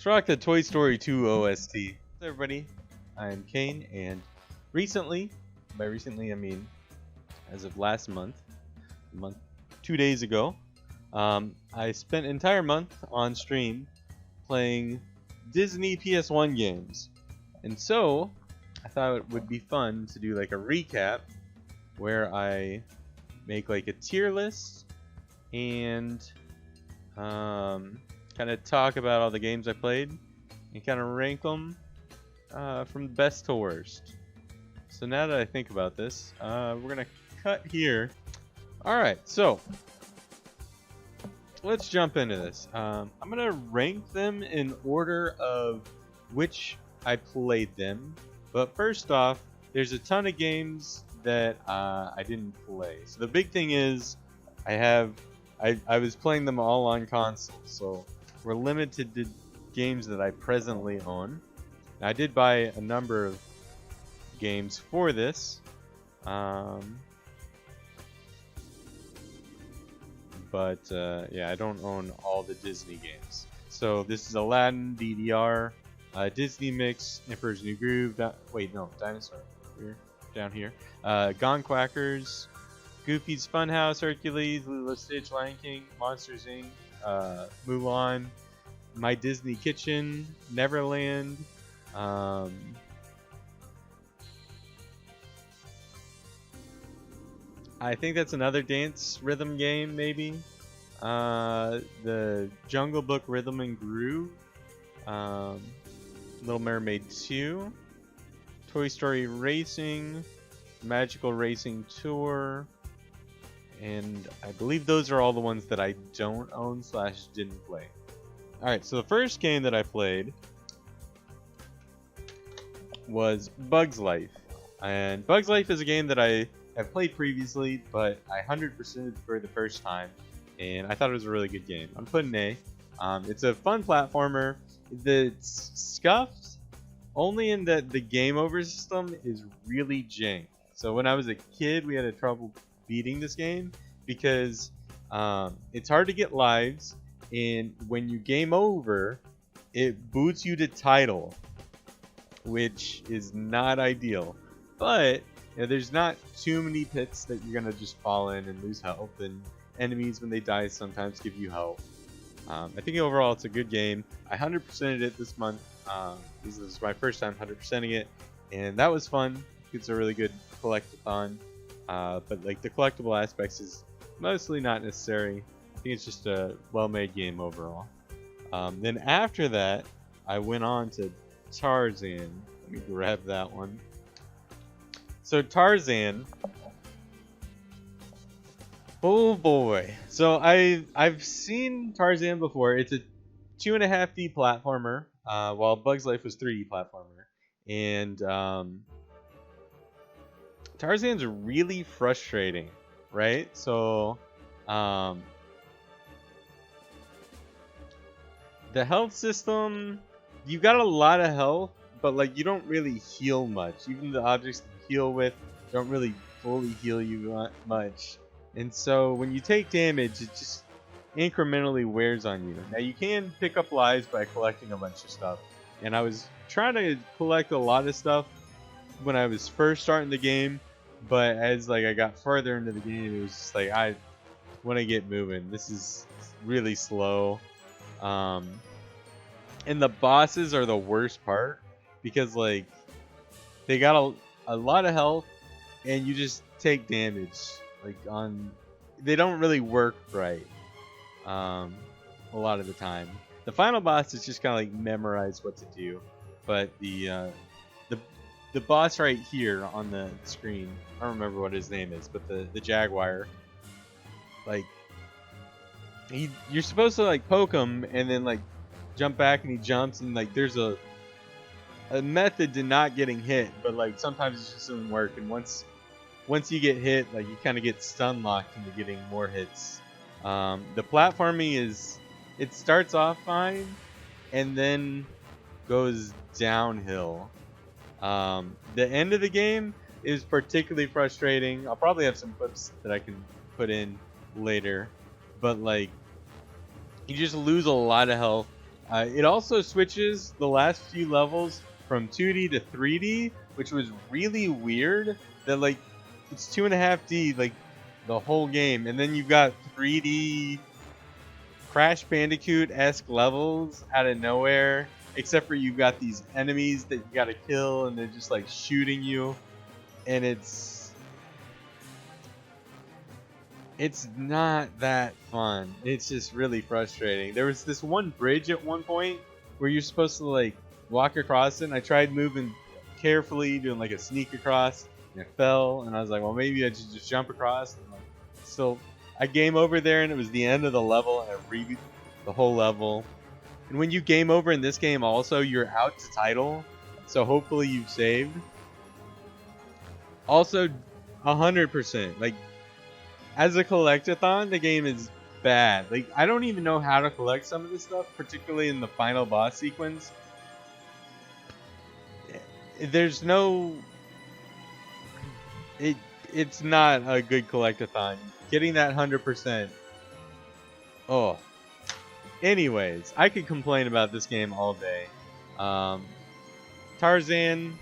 Let's rock the Toy Story 2 OST. Hey everybody, I'm Kane, and recently, by recently I mean as of last month, 2 days ago, I spent an entire month on stream playing Disney PS1 games. And so, I thought it would be fun to do like a recap where I make like a tier list and kind of talk about all the games I played and kind of rank them from best to worst. So now that I think about this, we're gonna cut here. Alright, so let's jump into this. I'm gonna rank them in order of which I played them. But first off, there's a ton of games that I didn't play. So the big thing is I was playing them all on console, so we're limited to games that I presently own. I did buy a number of games for this, but yeah, I don't own all the Disney games. So this is Aladdin, DDR, Disney Mix, Emperor's New Groove. Dinosaur. We're down here. Gone Quackers, Goofy's Funhouse, Hercules, Lilo Stitch, Lion King, Monsters Inc., Mulan, My Disney Kitchen, Neverland. I think that's another dance rhythm game, maybe. The Jungle Book Rhythm and Groove. Little Mermaid 2. Toy Story Racing. Magical Racing Tour. And I believe those are all the ones that I don't own / didn't play. Alright, so the first game that I played was Bugs Life. And Bugs Life is a game that I have played previously, but I 100%ed for the first time. And I thought it was a really good game. I'm putting A. It's a fun platformer. It's scuffed only in that the game over system is really jank. So when I was a kid, we had a trouble beating this game because it's hard to get lives, and when you game over, it boots you to title, which is not ideal. But there's not too many pits that you're gonna just fall in and lose health, and enemies when they die sometimes give you health. I think overall it's a good game. I 100%ed it this month. This is my first time 100%ing it, and that was fun. It's a really good collectathon. But like the collectible aspects is mostly not necessary. I think it's just a well-made game overall. Then after that, I went on to Tarzan. Let me grab that one. So Tarzan. Oh boy. So I've seen Tarzan before. It's a 2.5D platformer, while Bugs Life was 3D platformer. And Tarzan's really frustrating, right? So the health system, you got a lot of health, but like you don't really heal much. Even the objects you heal with don't really fully heal you much. And so when you take damage, it just incrementally wears on you. Now you can pick up lives by collecting a bunch of stuff. And I was trying to collect a lot of stuff when I was first starting the game, but as like I got further into the game, it was just like I want to get moving. This is really slow. And the bosses are the worst part because like they got a lot of health and you just take damage. Like they don't really work right a lot of the time. The final boss is just kind of like memorize what to do, but the boss right here on the screen, I don't remember what his name is, but the Jaguar, like you're supposed to like poke him and then like jump back, and he jumps, and like there's a method to not getting hit, but like sometimes it just doesn't work, and once you get hit, like you kind of get stun locked into getting more hits. The platforming it starts off fine and then goes downhill. The end of the game is particularly frustrating. I'll probably have some clips that I can put in later, but like you just lose a lot of health It also switches the last few levels from 2D to 3D, which was really weird. That like it's 2.5D like the whole game, and then you've got 3D Crash Bandicoot-esque levels out of nowhere. Except for you've got these enemies that you gotta kill, and they're just like shooting you, and it's not that fun. It's just really frustrating. There was this one bridge at one point where you're supposed to like walk across it, and I tried moving carefully, doing like a sneak across, and I fell, and I was like, well, maybe I should just jump across. And like, still, I game over there, and it was the end of the level, and I rebeat the whole level. And when you game over in this game also, you're out to title, so hopefully you've saved. Also, 100%, like, as a collectathon, the game is bad. Like, I don't even know how to collect some of this stuff, particularly in the final boss sequence. There's no... It's not a good collectathon. Getting that 100%... Oh. Anyways, I could complain about this game all day. Tarzan...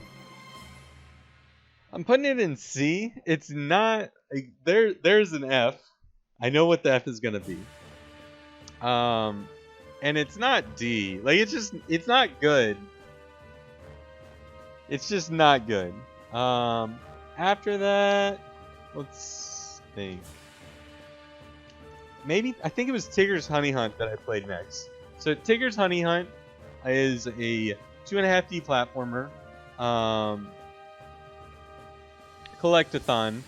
I'm putting it in C. It's not... Like, there's an F. I know what the F is going to be. And it's not D. Like, it's not good. It's just not good. After that, let's think. Maybe, I think it was Tigger's Honey Hunt that I played next. So Tigger's Honey Hunt is a 2.5D platformer, collectathon,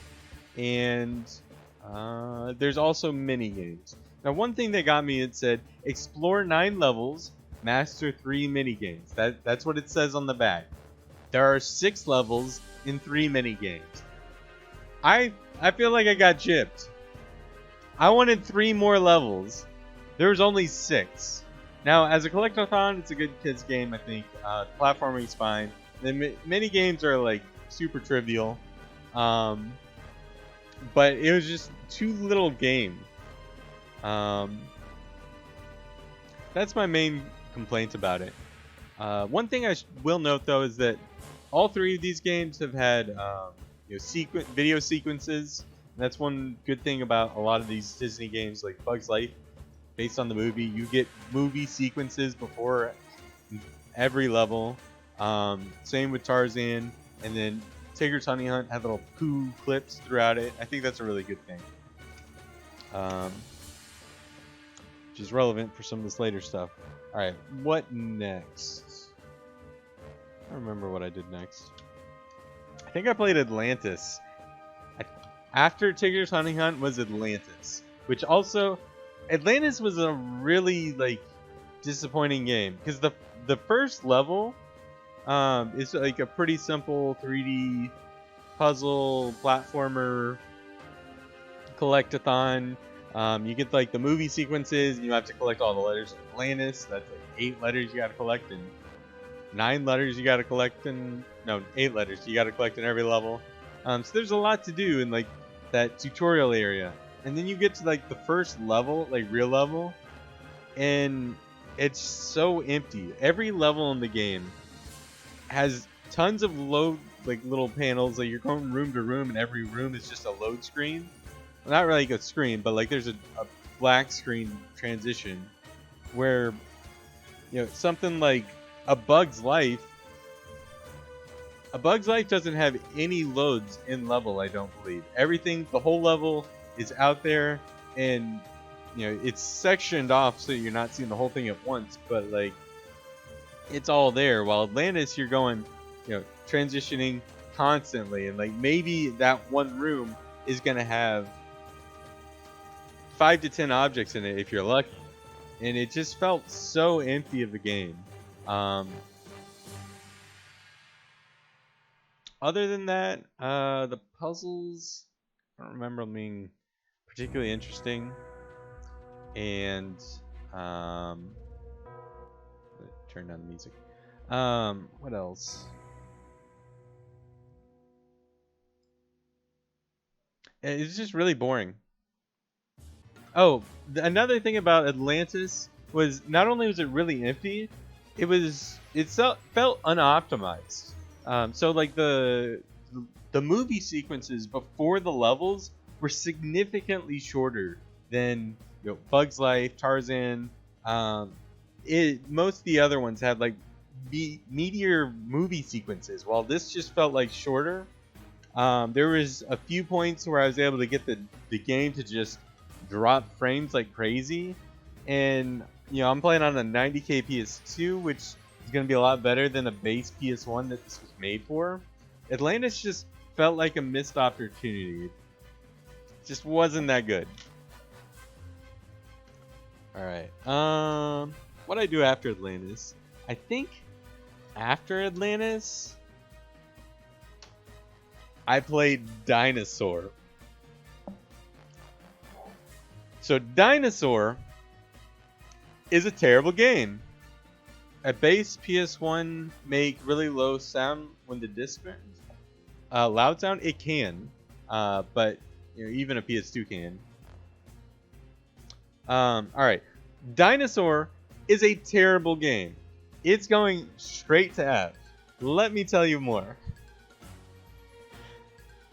and there's also mini games. Now, one thing that got me, it said explore 9 levels, master 3 mini games. That's what it says on the back. There are 6 levels in 3 mini games. I feel like I got gypped. I wanted 3 more levels. There was only 6. Now, as a collectathon, it's a good kids game, I think. Platforming's fine. The mini games are like super trivial. But it was just too little game. That's my main complaint about it. One thing I will note though is that all 3 of these games have had video sequences. And that's one good thing about a lot of these Disney games, like Bug's Life, based on the movie. You get movie sequences before every level. Same with Tarzan, and then Tigger's Honey Hunt had little Pooh clips throughout it. I think that's a really good thing. Which is relevant for some of this later stuff. Alright, what next? I don't remember what I did next. I think I played Atlantis. After Tigger's Honey Hunt was Atlantis. Which also... Atlantis was a really, like, disappointing game. Because the first level... it's like a pretty simple 3D puzzle platformer collectathon. You get like the movie sequences, and you have to collect all the letters of Atlantis. That's like 8 letters you gotta collect, and 9 letters you gotta collect, and no, 8 letters you gotta collect in every level. So there's a lot to do in like that tutorial area, and then you get to like the first level, like real level, and it's so empty. Every level in the game has tons of load, like little panels, like you're going room to room, and every room is just a load screen. Well, not really like a screen, but like there's a black screen transition where, something like a Bug's Life doesn't have any loads in level, I don't believe. Everything, the whole level is out there, and it's sectioned off so you're not seeing the whole thing at once, but like it's all there. While Atlantis, you're going, transitioning constantly, and like maybe that one room is gonna have 5 to 10 objects in it if you're lucky, and it just felt so empty of a game. Other than that, the puzzles, I don't remember them being particularly interesting, and turn down the music. What else? It's just really boring. Oh, another thing about Atlantis was not only was it really empty, felt unoptimized. So like the movie sequences before the levels were significantly shorter than Bugs Life, Tarzan. Most of the other ones had like meatier movie sequences, while this just felt like shorter. There was a few points where I was able to get the game to just drop frames like crazy, and I'm playing on a 90K PS2, which is going to be a lot better than a base PS1 that this was made for. Atlantis just felt like a missed opportunity. It just wasn't that good. Alright, what I do after Atlantis? I think after Atlantis, I played Dinosaur. So Dinosaur is a terrible game. At base, PS1 make really low sound when the disc burns. Loud sound, it can, but even a PS2 can. Alright, Dinosaur is a terrible game. It's going straight to F. Let me tell you more.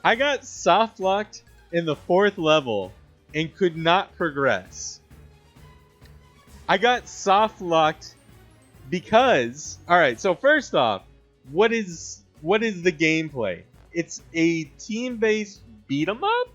I got soft locked in the 4th level and could not progress. I got soft locked because, alright, so first off, what is the gameplay? It's a team-based beat 'em up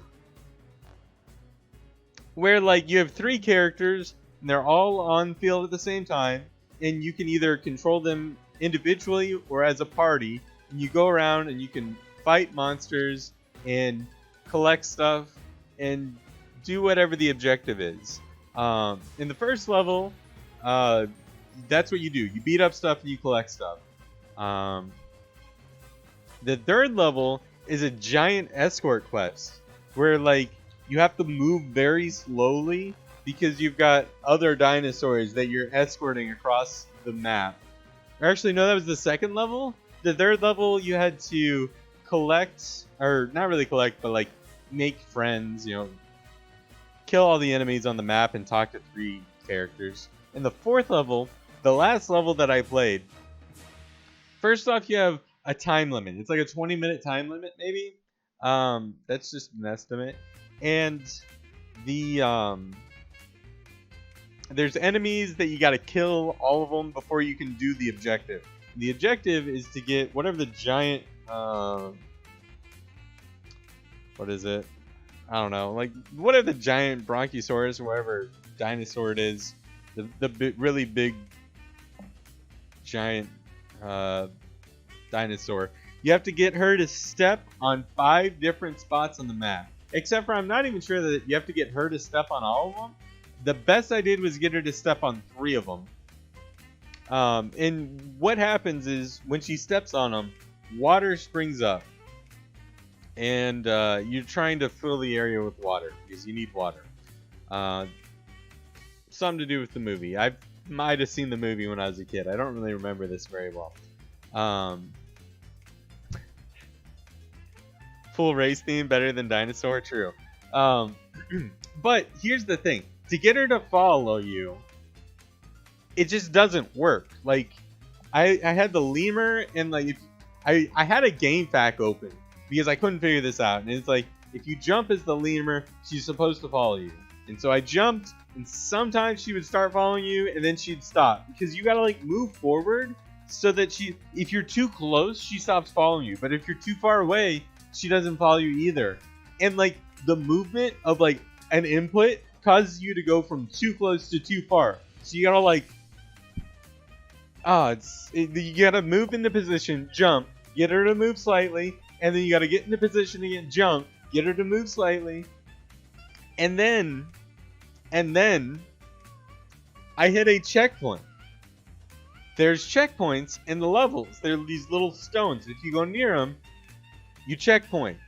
where like you have 3 characters and they're all on field at the same time, and you can either control them individually or as a party, and you go around and you can fight monsters and collect stuff and do whatever the objective is. In the first level, that's what you do. You beat up stuff and you collect stuff. The 3rd level is a giant escort quest where like you have to move very slowly because you've got other dinosaurs that you're escorting across the map. Or actually, no, that was the 2nd level. The 3rd level, you had to collect, or not really collect, but like make friends, kill all the enemies on the map and talk to 3 characters. In the 4th level, the last level that I played, first off, you have a time limit. It's like a 20-minute time limit, maybe. That's just an estimate. And there's enemies that you gotta kill all of them before you can do the objective. The objective is to get whatever the giant, what is it? I don't know. Like, whatever the giant Bronchosaurus or whatever dinosaur it is, the really big giant dinosaur. You have to get her to step on 5 different spots on the map. Except for I'm not even sure that you have to get her to step on all of them. The best I did was get her to step on 3 of them. And what happens is when she steps on them, water springs up. And you're trying to fill the area with water because you need water. Something to do with the movie. I might have seen the movie when I was a kid. I don't really remember this very well. Full race theme better than Dinosaur? True. But here's the thing. To get her to follow you, it just doesn't work. Like, I had the lemur, and like I had a game fact open because I couldn't figure this out. And it's like, if you jump as the lemur, she's supposed to follow you. And so I jumped, and sometimes she would start following you, and then she'd stop. Because you gotta like move forward so that if you're too close, she stops following you. But if you're too far away, she doesn't follow you either. And like the movement of like an input causes you to go from too close to too far. So you gotta like, you gotta move into position, jump, get her to move slightly, and then you gotta get into position again, jump, get her to move slightly, and then I hit a checkpoint. There's checkpoints in the levels. They're these little stones. If you go near them, you checkpoint.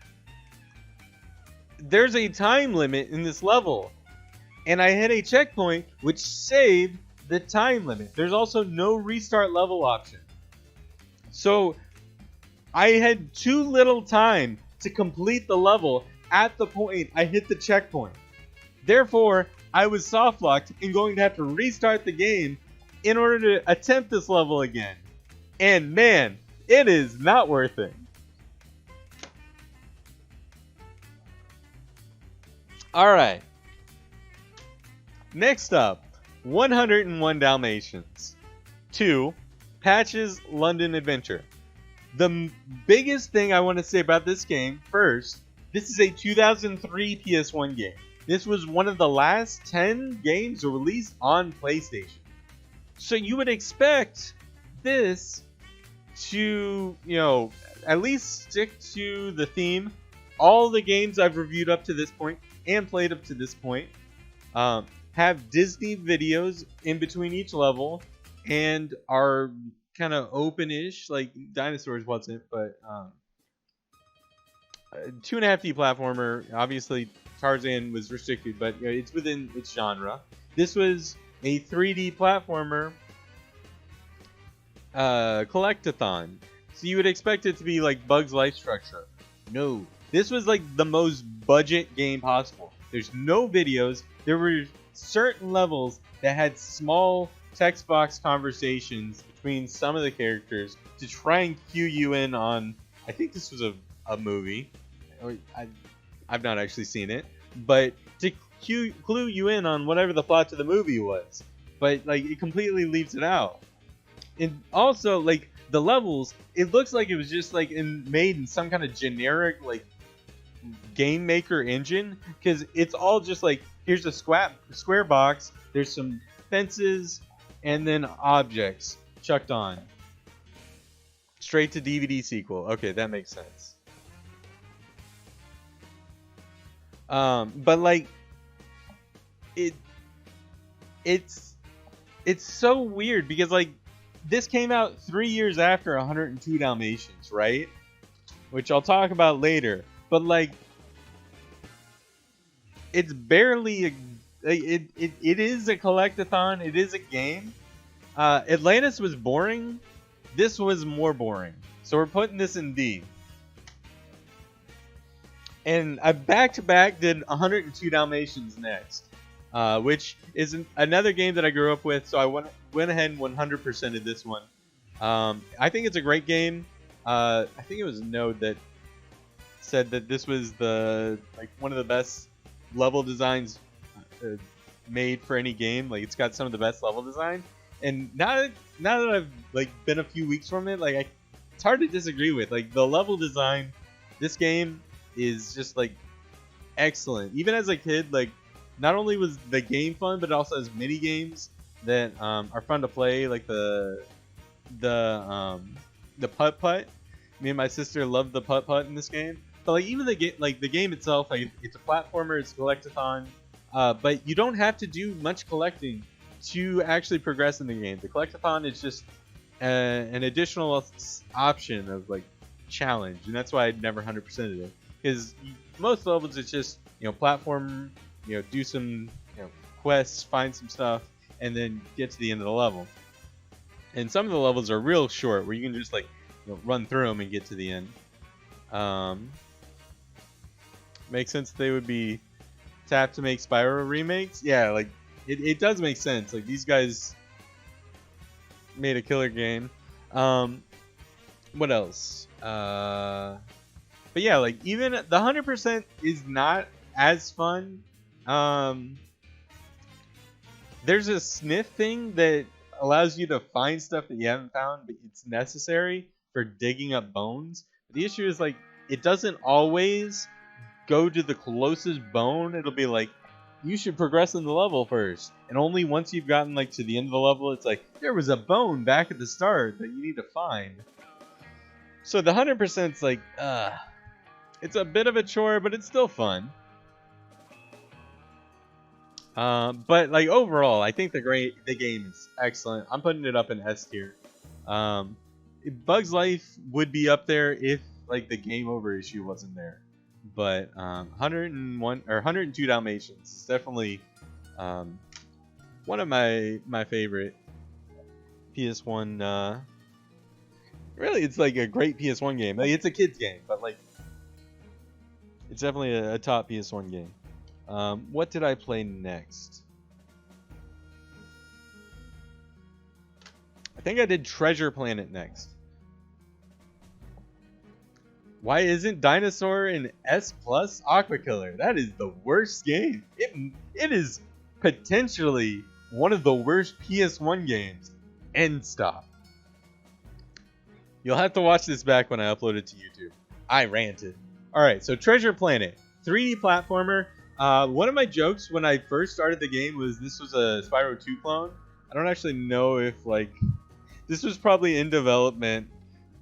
There's a time limit in this level, and I hit a checkpoint which saved the time limit. There's also no restart level option. So I had too little time to complete the level at the point I hit the checkpoint. Therefore, I was soft locked and going to have to restart the game in order to attempt this level again. And man, it is not worth it. Alright. Next up, 101 Dalmatians. 2. Patch's London Adventure. The biggest thing I want to say about this game, first, this is a 2003 PS1 game. This was one of the last 10 games released on PlayStation. So you would expect this to, at least stick to the theme. All the games I've reviewed up to this point and played up to this point have Disney videos in between each level and are kind of open-ish, like Dinosaurs wasn't, but 2.5D platformer. Obviously, Tarzan was restricted, but it's within its genre. This was a 3D platformer collectathon, so you would expect it to be like Bug's Life structure. No, this was like the most budget game possible. There's no videos. There were certain levels that had small text box conversations between some of the characters to try and cue you in on. I think this was a movie. I've not actually seen it, but to clue you in on whatever the plot to the movie was. But like it completely leaves it out. And also like the levels, it looks like it was just like made in some kind of generic like game maker engine, because it's all just like, here's a square box, there's some fences, and then objects chucked on. Straight to DVD sequel. Okay, that makes sense. But like it's so weird because like this came out 3 years after 102 Dalmatians, right? Which I'll talk about later. But like it's barely it is a collectathon. It is a game. Atlantis was boring. This was more boring. So we're putting this in D. And I back-to-back did 102 Dalmatians next, which is another game that I grew up with. So I went ahead and 100%ed this one. I think it's a great game. I think it was Node that said that this was one of the best level designs made for any game. Like it's got some of the best level design. And now that I've like been a few weeks from it, like it's hard to disagree with. Like the level design, this game is just like excellent. Even as a kid, like not only was the game fun, but it also has mini games that are fun to play, like the putt putt. Me and my sister loved the putt putt in this game. But like even the game itself, like it's a platformer, it's a collectathon, but you don't have to do much collecting to actually progress in the game. The collectathon is just an additional option of like challenge, and that's why I never 100%ed it. Because most levels it's just platform, do some quests, find some stuff, and then get to the end of the level. And some of the levels are real short, where you can just like run through them and get to the end. Makes sense they would be tapped to make Spyro remakes. Yeah, like it does make sense. Like these guys made a killer game. What else? But yeah, like even the 100% is not as fun. There's a sniff thing that allows you to find stuff that you haven't found, but it's necessary for digging up bones. The issue is like it doesn't always go to the closest bone. It'll be like you should progress in the level first, and only once you've gotten like to the end of the level, it's like there was a bone back at the start that you need to find. So the 100% is like, it's a bit of a chore, but it's still fun. But like overall, I think the game is excellent. I'm putting it up in S tier. Bug's Life would be up there if like the game over issue wasn't there. But 101 or 102 Dalmatians is definitely one of my favorite PS1. Really, it's like a great PS1 game. Like it's a kids game, but like it's definitely a top PS1 game. What did I play next? I think I did Treasure Planet next. Why isn't Dinosaur an S plus Aqua Killer? That is the worst game. It is potentially one of the worst PS1 games. End stop. You'll have to watch this back when I upload it to YouTube. I ranted. Alright, so Treasure Planet. 3D platformer. One of my jokes when I first started the game was this was a Spyro 2 clone. I don't actually know if, like, this was probably in development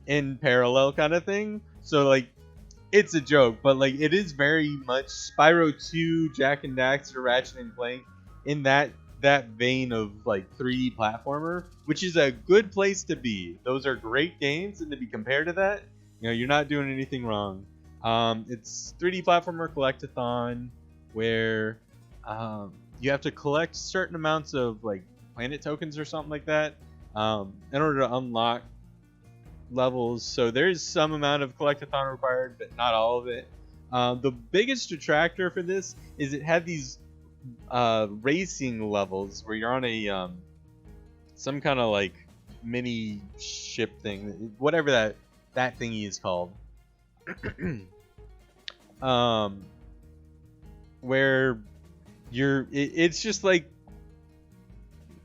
in parallel kind of thing. So, like, it's a joke, but, like, it is very much Spyro 2, Jak and Daxter, Ratchet and Clank in that vein of, like, 3D platformer, which is a good place to be. Those are great games, and to be compared to that, you know, you're not doing anything wrong. It's 3D platformer collectathon where you have to collect certain amounts of, like, planet tokens or something like that in order to unlock levels. So there's some amount of collectathon required, but not all of it. The biggest detractor for this is it had these racing levels where you're on a some kind of like mini ship thing, whatever that thingy is called. Where it's just like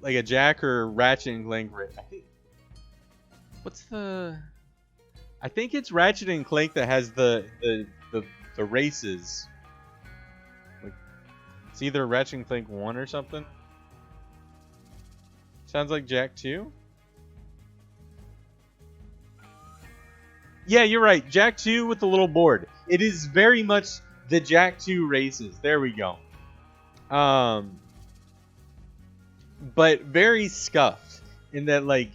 a Jak or Ratchet and Clank. I think it's Ratchet and Clank that has the races. Like, it's either Ratchet and Clank 1 or something. Sounds like Jak 2. Yeah, you're right. Jak 2 with the little board. It is very much the Jak 2 races. There we go. But very scuffed in that, like,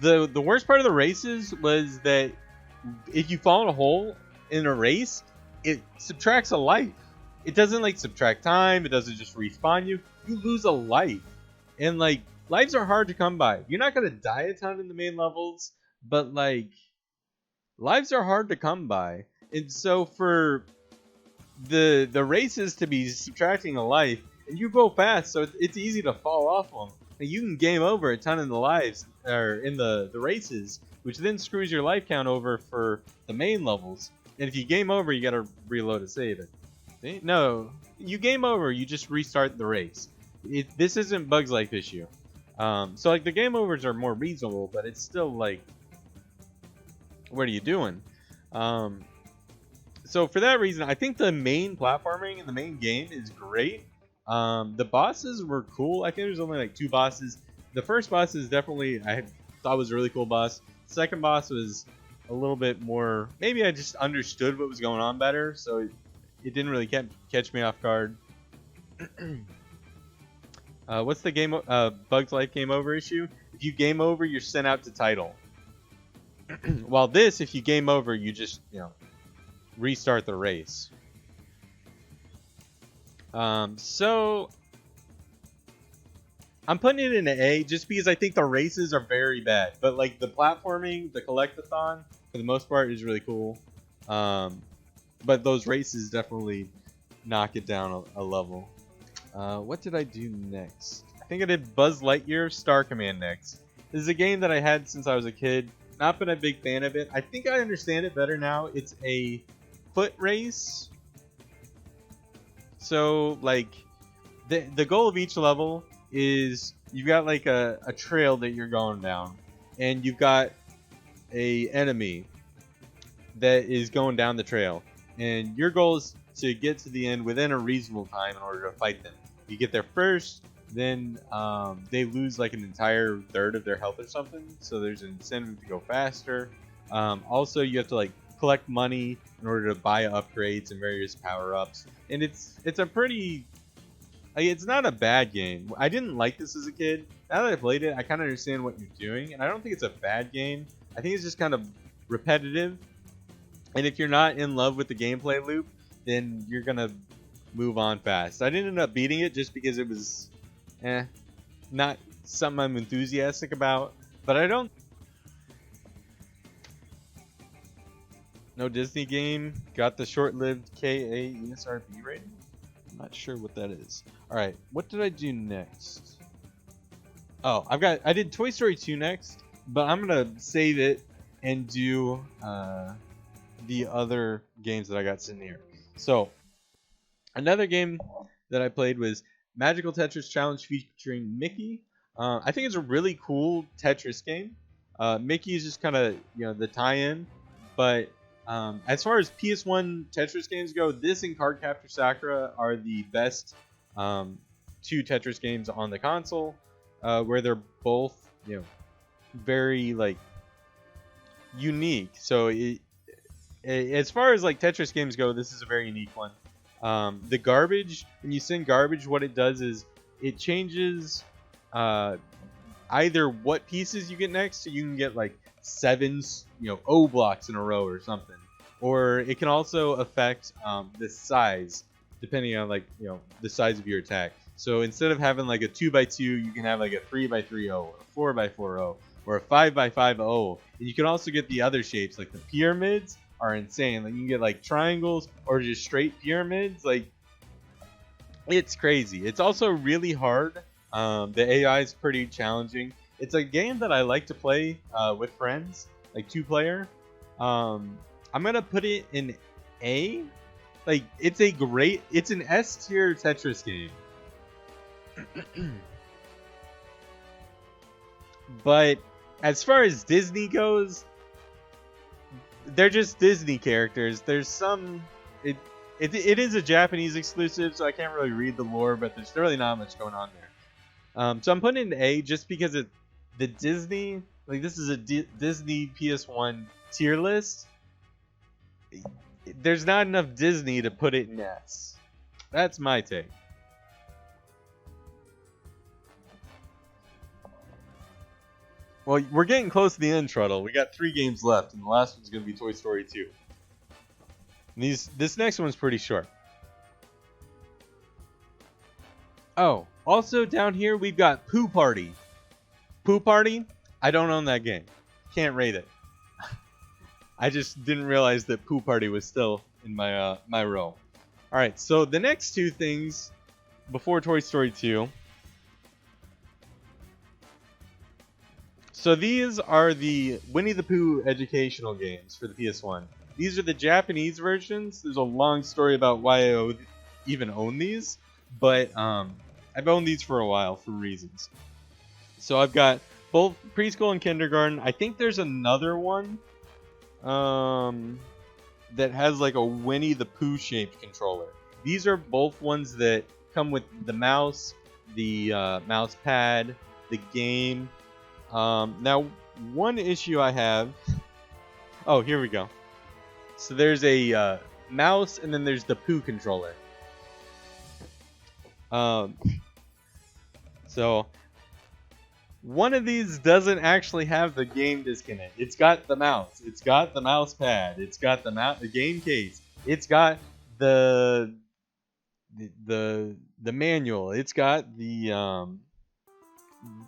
the worst part of the races was that if you fall in a hole in a race, it subtracts a life. It doesn't, like, subtract time. It doesn't just respawn you. You lose a life. And, like, lives are hard to come by. You're not going to die a ton in the main levels, but, like, lives are hard to come by. And so for the races to be subtracting a life, and you go fast, so it's easy to fall off them. And you can game over a ton in the lives, or in the races, which then screws your life count over for the main levels. And if you game over, you gotta reload to save it. No, you game over, you just restart the race. This isn't Bugs Life issue. So, like, the game overs are more reasonable, but it's still like, what are you doing? So for that reason, I think the main platforming in the main game is great. The bosses were cool. I think there's only like 2 bosses. The first boss is definitely, I thought was a really cool boss. Second boss was a little bit more, maybe I just understood what was going on better, so it didn't really catch me off guard. What's the game Bugs Life game over issue? If you game over, you're sent out to title. While this, if you game over, you just, you know, restart the race. So I'm putting it in an A just because I think the races are very bad, but like the platforming, the collectathon for the most part is really cool. But those races definitely knock it down a level. What did I do next? I think I did Buzz Lightyear Star Command next. This is a game that I had since I was a kid. Not been a big fan of it. I think I understand it better now. It's a foot race. So, like, the goal of each level is you've got like a trail that you're going down, and you've got a enemy that is going down the trail, and your goal is to get to the end within a reasonable time in order to fight them. You get there first, then they lose like an entire third of their health or something, so there's an incentive to go faster. Also, you have to like collect money in order to buy upgrades and various power-ups, and it's a pretty, it's not a bad game. I didn't like this as a kid. Now that I played it, I kind of understand what you're doing, and I don't think it's a bad game. I think it's just kind of repetitive, and if you're not in love with the gameplay loop, then you're gonna move on fast. I didn't end up beating it just because it was not something I'm enthusiastic about, but I don't. No Disney game got the short-lived KA ESRB rating? Not sure what that is. All right, what did I do next? Oh, I did Toy Story 2 next, but I'm gonna save it and do the other games that I got sitting here. So another game that I played was Magical Tetris Challenge featuring Mickey. I think it's a really cool Tetris game. Mickey is just kind of the tie-in, but as far as PS1 Tetris games go, this and Card Capture Sakura are the best two Tetris games on the console, where they're both very like unique. So as far as like Tetris games go, this is a very unique one. The garbage, when you send garbage, what it does is it changes either what pieces you get next, so you can get like 7 O blocks in a row or something, or it can also affect the size depending on like the size of your attack. So instead of having like a 2x2, you can have like a 3x3 O, or a 4x4 O, or a 5x5 O. And you can also get the other shapes, like the pyramids are insane. Like you can get like triangles or just straight pyramids. Like it's crazy. It's also really hard. The AI is pretty challenging. It's a game that I like to play with friends, like 2-player. I'm gonna put it in A. Like it's an S tier Tetris game. But as far as Disney goes, they're just Disney characters. There's some it is a Japanese exclusive, so I can't really read the lore, but there's really not much going on there. So I'm putting it in A just because the Disney, like this is a Disney PS1 tier list. There's not enough Disney to put it in S. That's my take. Well, we're getting close to the end, Truddle. We got 3 games left, and the last one's going to be Toy Story 2. And this next one's pretty short. Oh, also down here we've got Pooh Party. Pooh Party? I don't own that game. Can't rate it. I just didn't realize that Pooh Party was still in my my row. All right, so the next 2 things before Toy Story 2. So these are the Winnie the Pooh educational games for the PS1. These are the Japanese versions. There's a long story about why I even own these, but I've owned these for a while for reasons. So I've got both Preschool and Kindergarten. I think there's another one that has like a Winnie the Pooh shaped controller. These are both ones that come with the mouse, the mouse pad, the game. Now, one issue I have... Oh, here we go. So there's a mouse, and then there's the Pooh controller. So one of these doesn't actually have the game disc in it. It's got the mouse. It's got the mouse pad. It's got the game case. It's got the manual. It's got the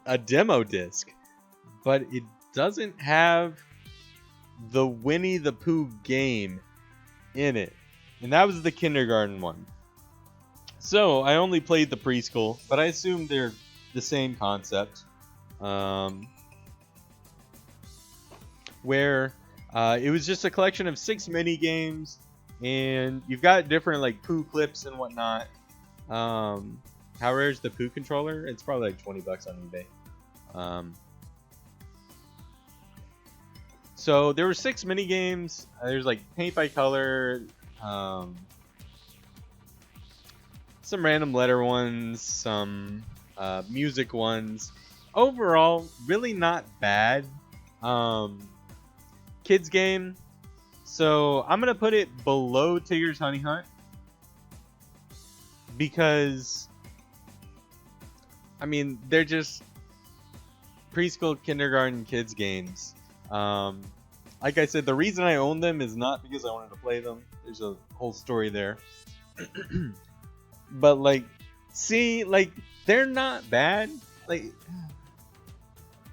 a demo disc. But it doesn't have the Winnie the Pooh game in it. And that was the Kindergarten one. So I only played the Preschool, but I assume they're the same concept. Where it was just a collection of 6 mini games, and you've got different like Pooh clips and whatnot. How rare is the Pooh controller? It's probably like $20 on eBay. So there were 6 mini games. There's like paint by color, some random letter ones, some music ones. Overall, really not bad. Kids game. So I'm gonna put it below Tigger's Honey Hunt because I mean they're just preschool, kindergarten, kids games. Like I said, the reason I own them is not because I wanted to play them. There's a whole story there. But like, see, like they're not bad. Like,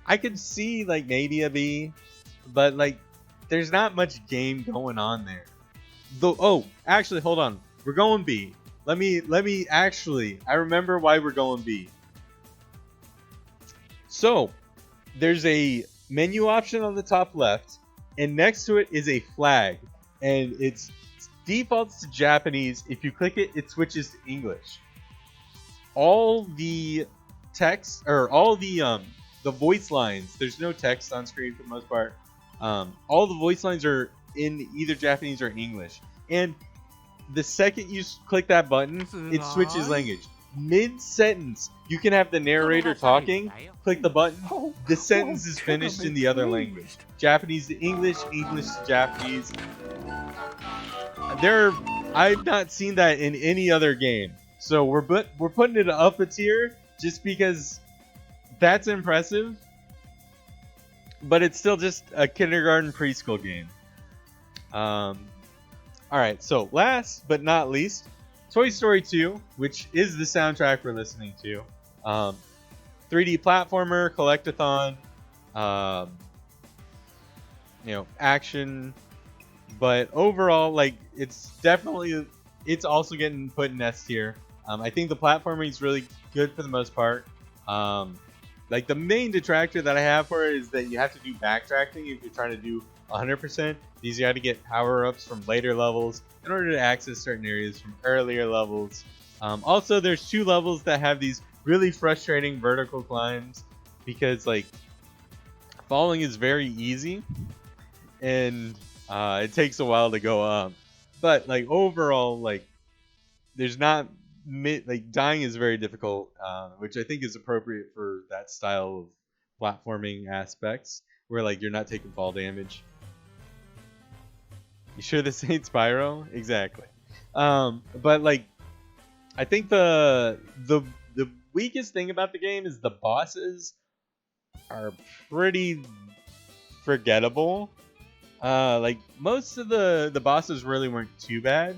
I could see like maybe a B, but like, there's not much game going on there. Though, oh, actually, hold on. We're going B. Let me actually. I remember why we're going B. So there's a menu option on the top left, and next to it is a flag, and it's defaults to Japanese. If you click it, it switches to English. All the text or all the voice lines. There's no text on screen for the most part. All the voice lines are in either Japanese or English, and the second you click that button, it switches language. Mid-sentence, you can have the narrator talking, click the button, the sentence is finished in the other language. Japanese to English, English to Japanese. I've not seen that in any other game. So we're putting it up a tier just because that's impressive. But it's still just a kindergarten preschool game. Alright, so last but not least, Toy Story 2, which is the soundtrack we're listening to. 3D platformer, collectathon, action. But overall, like, it's also getting put in S tier. I think the platforming is really good for the most part. Like, the main detractor that I have for it is that you have to do backtracking if you're trying to do 100%. These you got to get power-ups from later levels in order to access certain areas from earlier levels. Also, there's 2 levels that have these really frustrating vertical climbs because, like, falling is very easy and it takes a while to go up. But, like, overall, like, there's not dying is very difficult, which I think is appropriate for that style of platforming aspects where, like, you're not taking fall damage. You sure this ain't Spyro? Exactly. But, like, I think the weakest thing about the game is the bosses are pretty forgettable. Like, most of the bosses really weren't too bad.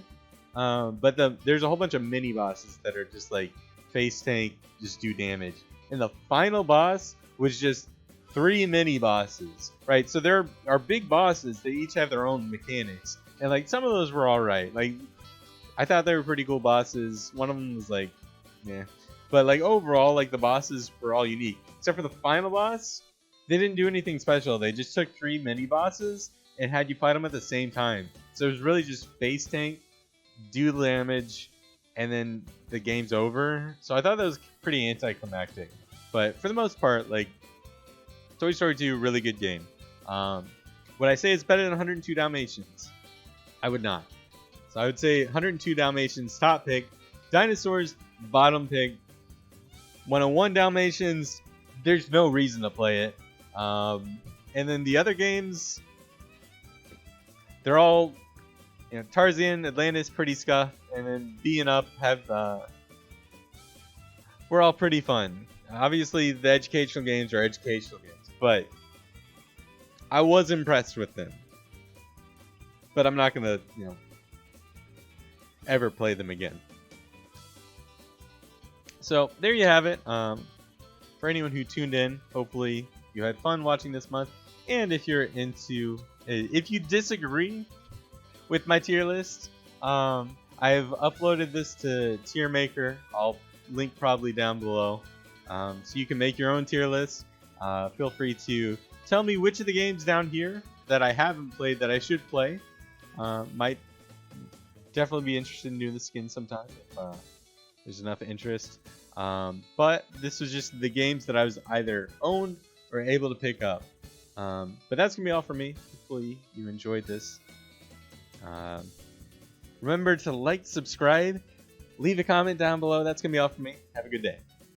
But there's a whole bunch of mini bosses that are just like face tank, just do damage. And the final boss was just 3 mini bosses, right? So there are big bosses. They each have their own mechanics, and like some of those were all right. Like, I thought they were pretty cool bosses. One of them was like, yeah, but like overall, like the bosses were all unique, except for the final boss. They didn't do anything special. They just took 3 mini bosses and had you fight them at the same time. So it was really just face tank, do damage, and then the game's over. So I thought that was pretty anticlimactic. But for the most part, like, Toy Story 2, really good game. Would I say it's better than 102 Dalmatians? I would not. So I would say 102 Dalmatians, top pick. Dinosaurs, bottom pick. 101 Dalmatians, there's no reason to play it. And then the other games, they're all, Tarzan, Atlantis, pretty scuff, and then B and Up have, we're all pretty fun. Obviously, the educational games are educational games, but I was impressed with them. But I'm not gonna, ever play them again. So there you have it. For anyone who tuned in, hopefully you had fun watching this month. And if you're if you disagree with my tier list, I've uploaded this to Tier Maker. I'll link probably down below, so you can make your own tier list. Feel free to tell me which of the games down here that I haven't played that I should play. Might definitely be interested in doing the skin sometime if there's enough interest. But this was just the games that I was either owned or able to pick up. But that's gonna be all for me. Hopefully you enjoyed this. Remember to like, subscribe, leave a comment down below. That's gonna be all for me. Have a good day.